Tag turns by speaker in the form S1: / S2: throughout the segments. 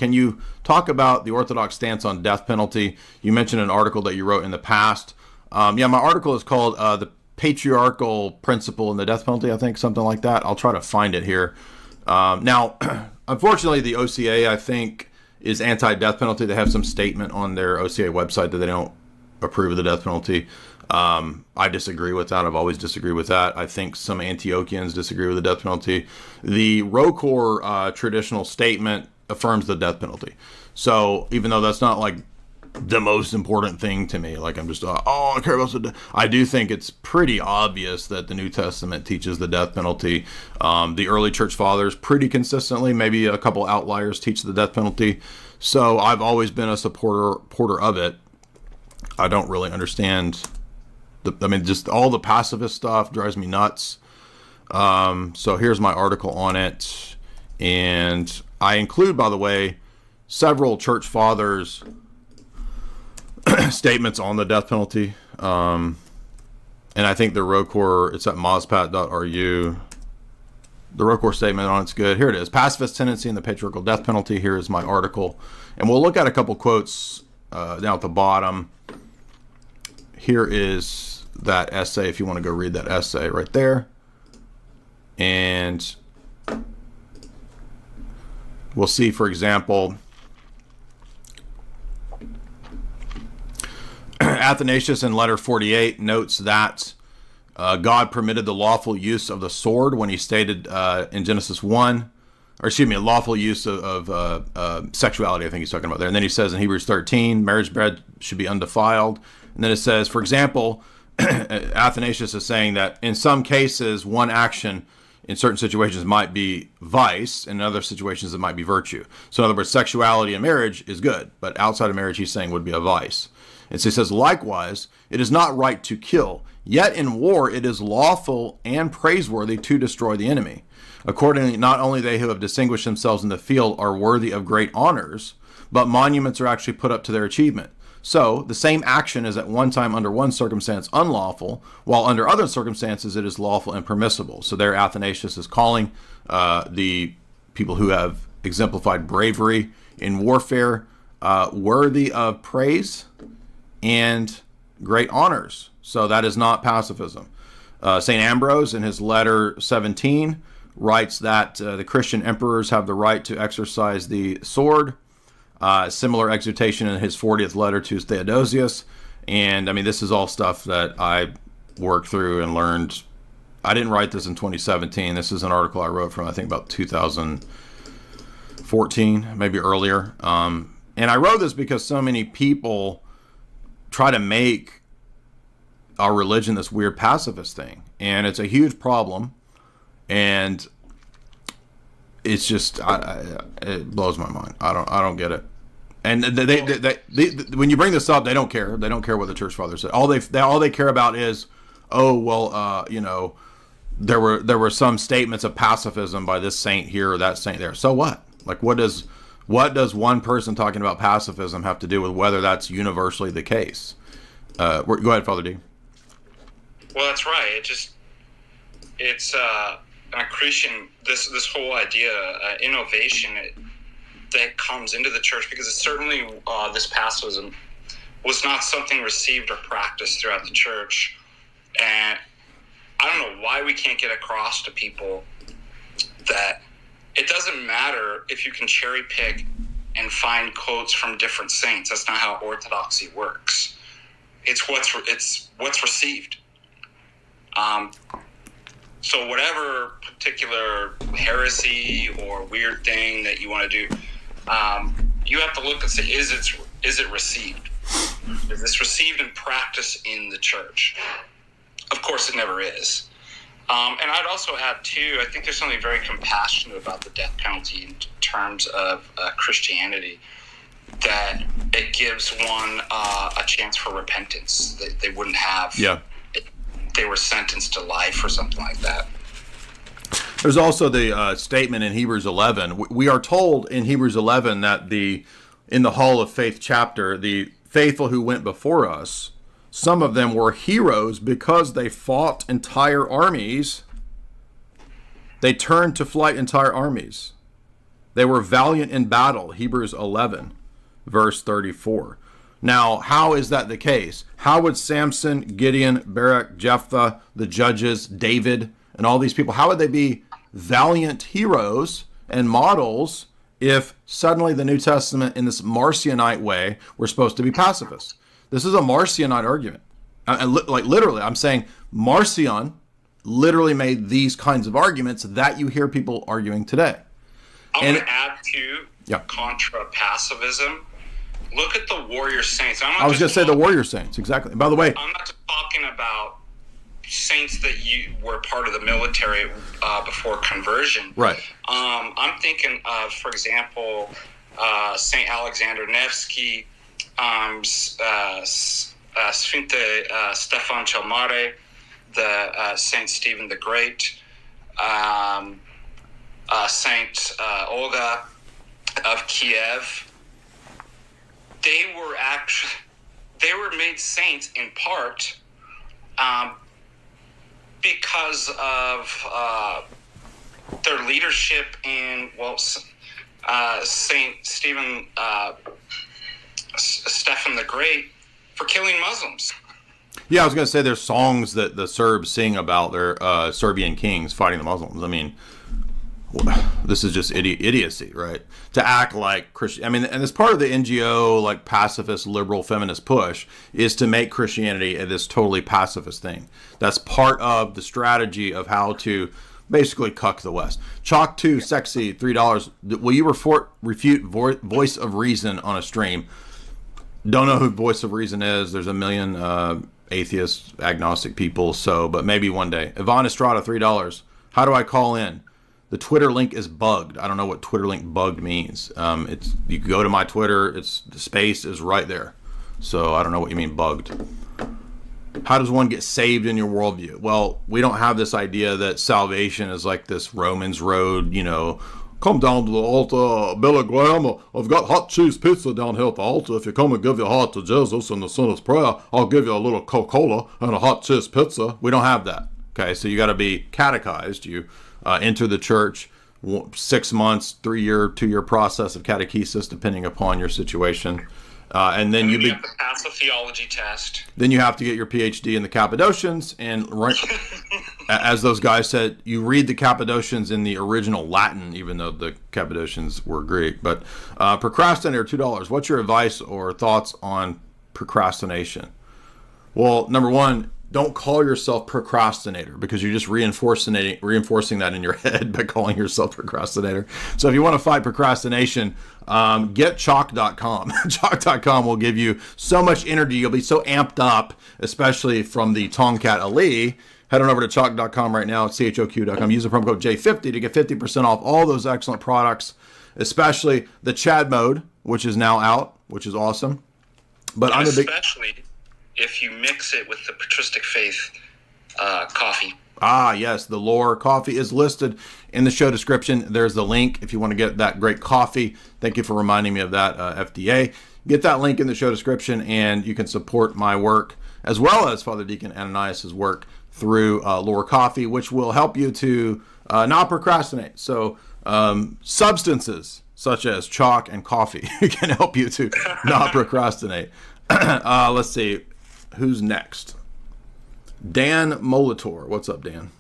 S1: can you talk about the Orthodox stance on death penalty? You mentioned an article that you wrote in the past. My article is called The Patriarchal Principle in the Death Penalty, I think, something like that. I'll try to find it here. Now, unfortunately, the OCA, I think, is anti-death penalty. They have some statement on their OCA website that they don't approve of the death penalty. I disagree with that. I've always disagreed with that. I think some Antiochians disagree with the death penalty. The ROCOR traditional statement affirms the death penalty. So even though that's not like the most important thing to me, like I'm just, I care about the death. I do think it's pretty obvious that the New Testament teaches the death penalty. The early church fathers pretty consistently, maybe a couple outliers, teach the death penalty. So I've always been a supporter of it. I don't really understand just all the pacifist stuff drives me nuts. So here's my article on it. And I include, by the way, several church fathers' statements on the death penalty. And I think the ROCOR, it's at mozpat.ru. The ROCOR statement on it's good. Here it is. Pacifist tendency in the patriarchal death penalty. Here is my article. And we'll look at a couple quotes down at the bottom. Here is that essay, if you want to go read that essay right there. And we'll see, for example, Athanasius in letter 48 notes that God permitted the lawful use of the sword when he stated in Genesis 1, lawful use of sexuality, I think he's talking about there. And then he says in Hebrews 13, marriage bed should be undefiled. And then it says, for example, Athanasius is saying that in some cases, one action in certain situations might be vice, and in other situations it might be virtue. So in other words, sexuality in marriage is good, but outside of marriage, he's saying would be a vice. And so he says, likewise, it is not right to kill, yet in war it is lawful and praiseworthy to destroy the enemy. Accordingly, not only they who have distinguished themselves in the field are worthy of great honors, but monuments are actually put up to their achievement. So the same action is at one time under one circumstance unlawful, while under other circumstances it is lawful and permissible. So there Athanasius is calling the people who have exemplified bravery in warfare worthy of praise and great honors. So that is not pacifism. St. Ambrose in his letter 17 writes that the Christian emperors have the right to exercise the sword. Similar exhortation in his 40th letter to Theodosius. And this is all stuff that I worked through and learned. I didn't write this in 2017. This is an article I wrote from, I think, about 2014, maybe earlier. And I wrote this because so many people try to make our religion this weird pacifist thing. And it's a huge problem. And it's just, it blows my mind. I don't get it. And they when you bring this up, they don't care. They don't care what the church fathers said. All they care about is, there were some statements of pacifism by this saint here or that saint there. So what? Like, what does one person talking about pacifism have to do with whether that's universally the case? Go ahead, Father D.
S2: Well, that's right. It's a Christian. This whole idea, innovation. That comes into the church, because it's certainly this pacifism was not something received or practiced throughout the church. And I don't know why we can't get across to people that it doesn't matter if you can cherry pick and find quotes from different saints. That's not how Orthodoxy works. It's what's received. So whatever particular heresy or weird thing that you want to do, you have to look and say, is it received? Is this received in practice in the church? Of course, it never is. And I'd also add, too, I think there's something very compassionate about the death penalty in terms of Christianity, that it gives one a chance for repentance that they wouldn't have if they were sentenced to life or something like that.
S1: There's also the statement in Hebrews 11. We are told in Hebrews 11 that in the Hall of Faith chapter, the faithful who went before us, some of them were heroes because they fought entire armies. They turned to flight entire armies. They were valiant in battle, Hebrews 11, verse 34. Now, how is that the case? How would Samson, Gideon, Barak, Jephthah, the judges, David, and all these people, how would they be valiant heroes and models if suddenly the New Testament, in this Marcionite way, we're supposed to be pacifists? This is a Marcionite argument. Like literally, I'm saying Marcion literally made these kinds of arguments that you hear people arguing today.
S2: I want to add to contra pacifism. Look at the warrior saints.
S1: I was going to say the warrior saints, exactly. By the way,
S2: I'm not just talking about saints that you were part of the military before conversion.
S1: Right.
S2: I'm thinking of, for example, Saint Alexander Nevsky, Sfinte Stefan Chelmare, the Saint Stephen the Great, Saint Olga of Kiev. They were made saints in part because of their leadership in Saint Stephen Stephen the Great for killing Muslims.
S1: Yeah, I was going to say there's songs that the Serbs sing about their Serbian kings fighting the Muslims. I mean, this is just idiocy, right? To act like Christian. I mean, and it's part of the NGO, like pacifist, liberal, feminist push is to make Christianity this totally pacifist thing. That's part of the strategy of how to basically cuck the West. Chalk 2, sexy, $3. Will you refute Voice of Reason on a stream? Don't know who Voice of Reason is. There's a million atheist, agnostic people. So, but maybe one day. Yvonne Estrada, $3. How do I call in? The Twitter link is bugged. I don't know what Twitter link bugged means. You can go to my Twitter. The space is right there. So I don't know what you mean bugged. How does one get saved in your worldview? Well, we don't have this idea that salvation is like this Romans road, come down to the altar, Billy Graham, I've got hot cheese pizza down here at the altar. If you come and give your heart to Jesus in the sinner's prayer, I'll give you a little Coca-Cola and a hot cheese pizza. We don't have that. Okay, so you got to be catechized. You enter the church, 6 months, 3-year, 2-year process of catechesis, depending upon your situation. And then you
S2: have to pass a theology test.
S1: Then you have to get your PhD in the Cappadocians. And as those guys said, you read the Cappadocians in the original Latin, even though the Cappadocians were Greek. But procrastinator, $2. What's your advice or thoughts on procrastination? Well, number one, don't call yourself procrastinator because you're just reinforcing that in your head by calling yourself procrastinator. So if you want to fight procrastination, get chalk.com. Chalk.com will give you so much energy. You'll be so amped up, especially from the Tomcat Ali. Head on over to chalk.com right now at choq.com. Use the promo code J50 to get 50% off all those excellent especially the Chad mode, which is now out, which is awesome. But I'm
S2: especially if you mix it with the patristic faith coffee.
S1: Ah, yes, the Lore coffee is listed in the show description. There's the link if you want to get that great coffee. Thank you for reminding me of that, FDA. Get that link in the show description, and you can support my work as well as Father Deacon Ananias' work through Lore Coffee, which will help you to not procrastinate. So substances such as chalk and coffee can help you to not procrastinate. Let's see. Who's next? Dan Molitor. What's up, Dan?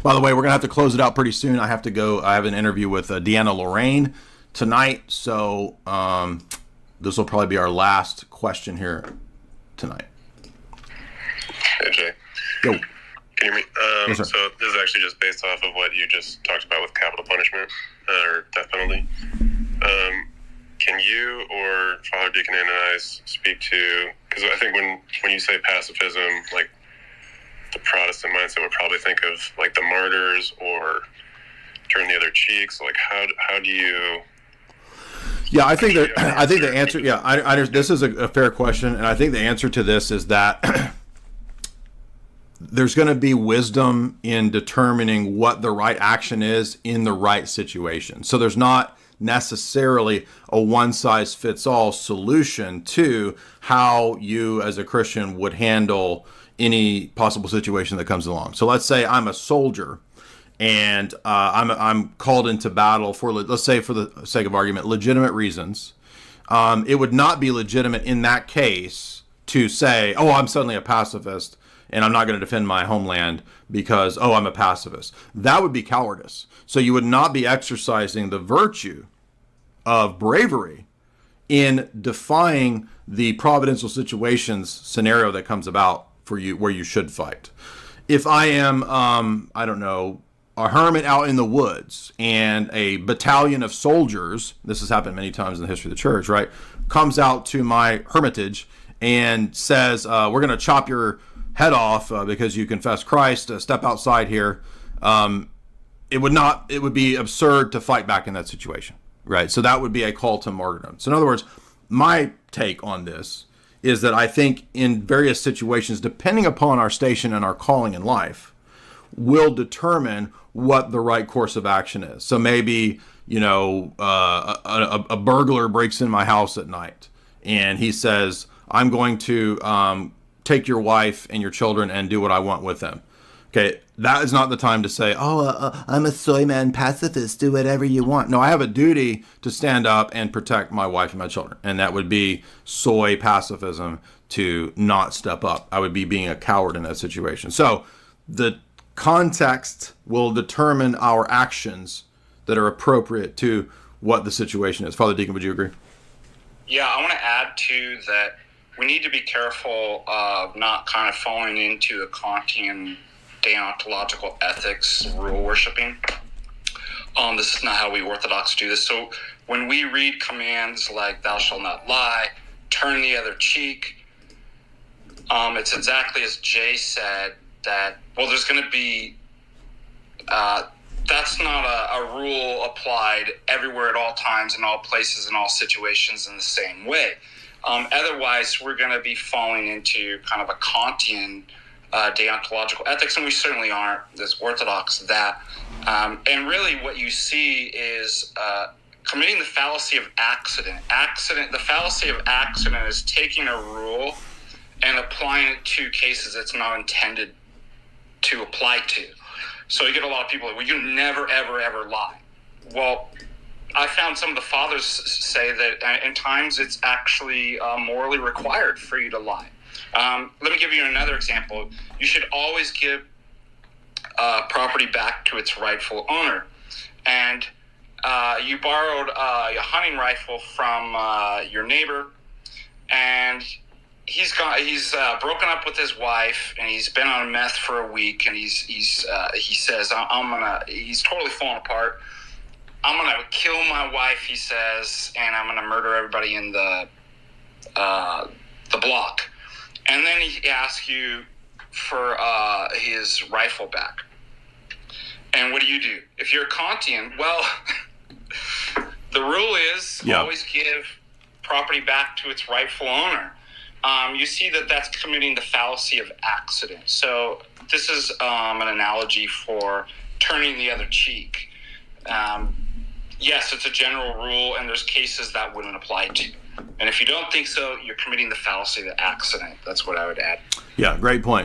S1: By the way, we're going to have to close it out pretty soon. I have to go. I have an interview with Deanna Lorraine tonight. So this will probably be our last question here tonight.
S3: Hey, Jay.
S1: Yo.
S3: Can you hear me?
S1: Yes, sir.
S3: So this is actually just based off of what you just talked about with capital punishment or death penalty. Can you or Father Deacon Ananias speak to, because I think when you say pacifism, like the Protestant mindset would probably think of like the martyrs or turn the other cheeks. Like how do you?
S1: Yeah, I think the answer. Yeah, this is a fair question, and I think the answer to this is that there's going to be wisdom in determining what the right action is in the right situation. So there's not necessarily a one-size-fits-all solution to how you as a Christian would handle any possible situation that comes along. So let's say I'm a soldier and I'm called into battle for, let's say, for the sake of argument, legitimate reasons, it would not be legitimate in that case to say, oh, I'm suddenly a pacifist and I'm not going to defend my homeland because, oh, I'm a pacifist. That would be cowardice. So you would not be exercising the virtue of bravery in defying the providential situations scenario that comes about for you where you should fight. If I am, I don't know, a hermit out in the woods and a battalion of soldiers, this has happened many times in the history of the church, right, comes out to my hermitage and says, we're going to chop your head off because you confess Christ, step outside here. It would be absurd to fight back in that situation, right? So that would be a call to martyrdom. So in other words, my take on this is that I think in various situations, depending upon our station and our calling in life, will determine what the right course of action is. So maybe, a burglar breaks in my house at night and he says, I'm going to take your wife and your children and do what I want with them. Okay, that is not the time to say, I'm a soy man pacifist, do whatever you want. No, I have a duty to stand up and protect my wife and my children. And that would be soy pacifism to not step up. I would be being a coward in that situation. So the context will determine our actions that are appropriate to what the situation is. Father Deacon, would you agree?
S2: Yeah, I want to add to that. We need to be careful of not kind of falling into the Kantian deontological ethics, rule worshiping. This is not how we Orthodox do this. So when we read commands like "Thou shalt not lie," "Turn the other cheek," it's exactly as Jay said that. Well, there's going to be. That's not a rule applied everywhere at all times, in all places, in all situations, in the same way. Otherwise, we're going to be falling into kind of a Kantian deontological ethics, and we certainly aren't as Orthodox that. And really what you see is committing the fallacy of accident. The fallacy of accident is taking a rule and applying it to cases it's not intended to apply to. So you get a lot of people like, well, you never, ever, ever lie. Well, I found some of the fathers say that in times it's actually morally required for you to lie. Let me give you another example. You should always give property back to its rightful owner. And you borrowed a hunting rifle from your neighbor, and he's broken up with his wife, and he's been on meth for a week, and he says, he's totally falling apart. I'm going to kill my wife, he says, and I'm going to murder everybody in the block. And then he asks you for his rifle back. And what do? If you're a Kantian, well, the rule is always give property back to its rightful owner. You see that's committing the fallacy of accident. So this is an analogy for turning the other cheek. Yes, it's a general rule, and there's cases that wouldn't apply to. And if you don't think so, you're committing the fallacy of the accident. That's what I would add.
S1: Yeah, great point.